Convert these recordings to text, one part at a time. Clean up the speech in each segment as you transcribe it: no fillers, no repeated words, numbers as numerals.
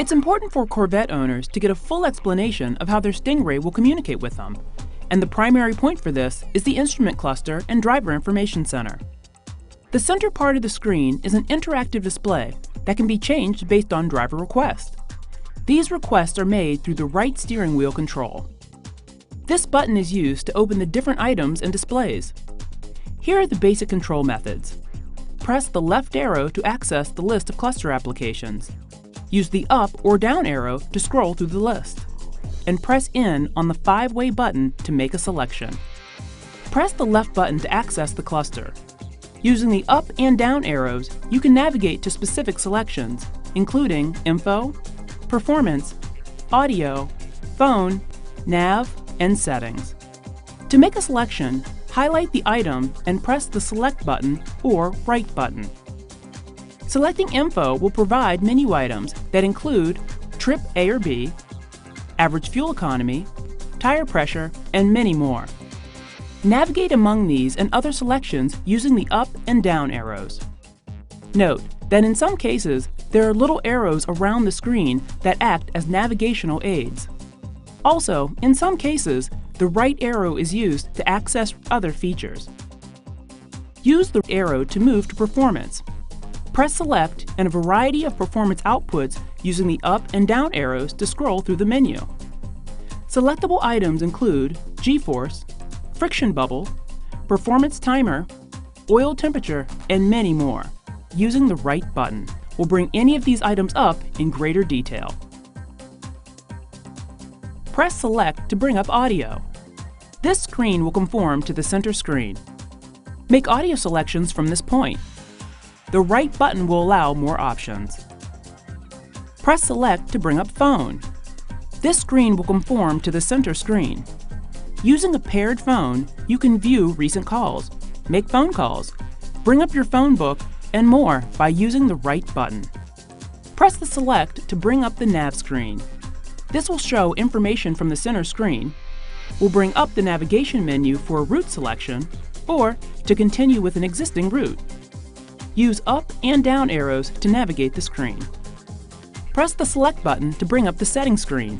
It's important for Corvette owners to get a full explanation of how their Stingray will communicate with them, and the primary point for this is the instrument cluster and driver information center. The center part of the screen is an interactive display that can be changed based on driver request. These requests are made through the right steering wheel control. This button is used to open the different items and displays. Here are the basic control methods. Press the left arrow to access the list of cluster applications. Use the up or down arrow to scroll through the list. And press in on the 5-way button to make a selection. Press the left button to access the cluster. Using the up and down arrows, you can navigate to specific selections, including Info, Performance, Audio, Phone, Nav, and Settings. To make a selection, highlight the item and press the Select button or Right button. Selecting Info will provide menu items that include trip A or B, average fuel economy, tire pressure, and many more. Navigate among these and other selections using the up and down arrows. Note that in some cases, there are little arrows around the screen that act as navigational aids. Also, in some cases, the right arrow is used to access other features. Use the arrow to move to Performance. Press Select and a variety of performance outputs using the up and down arrows to scroll through the menu. Selectable items include G-force, friction bubble, performance timer, oil temperature, and many more. Using the right button will bring any of these items up in greater detail. Press Select to bring up audio. This screen will conform to the center screen. Make audio selections from this point. The right button will allow more options. Press Select to bring up Phone. This screen will conform to the center screen. Using a paired phone, you can view recent calls, make phone calls, bring up your phone book, and more by using the right button. Press the Select to bring up the nav screen. This will show information from the center screen, will bring up the navigation menu for a route selection, or to continue with an existing route. Use up and down arrows to navigate the screen. Press the Select button to bring up the settings screen.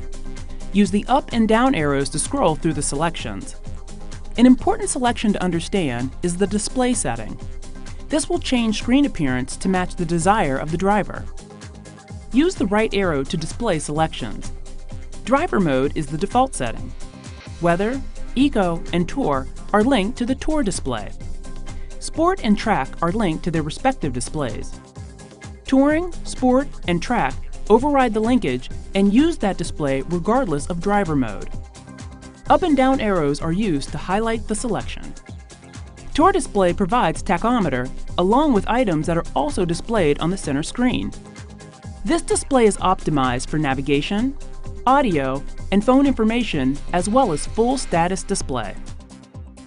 Use the up and down arrows to scroll through the selections. An important selection to understand is the display setting. This will change screen appearance to match the desire of the driver. Use the right arrow to display selections. Driver mode is the default setting. Weather, Eco, and Tour are linked to the Tour display. Sport and Track are linked to their respective displays. Touring, Sport, and Track override the linkage and use that display regardless of driver mode. Up and down arrows are used to highlight the selection. Tour display provides tachometer along with items that are also displayed on the center screen. This display is optimized for navigation, audio, and phone information as well as full status display.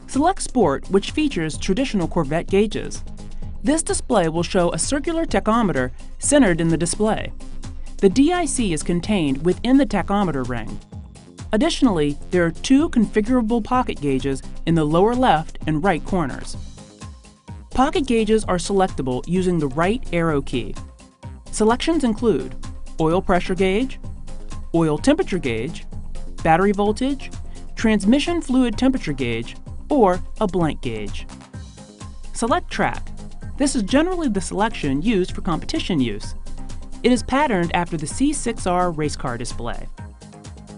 Select Sport, which features traditional Corvette gauges. This display will show a circular tachometer centered in the display. The DIC is contained within the tachometer ring. Additionally, there are 2 configurable pocket gauges in the lower left and right corners. Pocket gauges are selectable using the right arrow key. Selections include oil pressure gauge, oil temperature gauge, battery voltage, transmission fluid temperature gauge, or a blank gauge. Select Track. This is generally the selection used for competition use. It is patterned after the C6R race car display.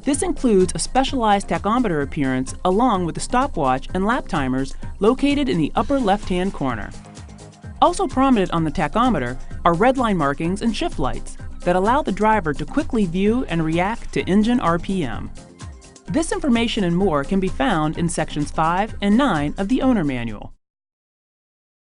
This includes a specialized tachometer appearance along with the stopwatch and lap timers located in the upper left-hand corner. Also prominent on the tachometer are red line markings and shift lights that allow the driver to quickly view and react to engine RPM. This information and more can be found in sections 5 and 9 of the owner manual.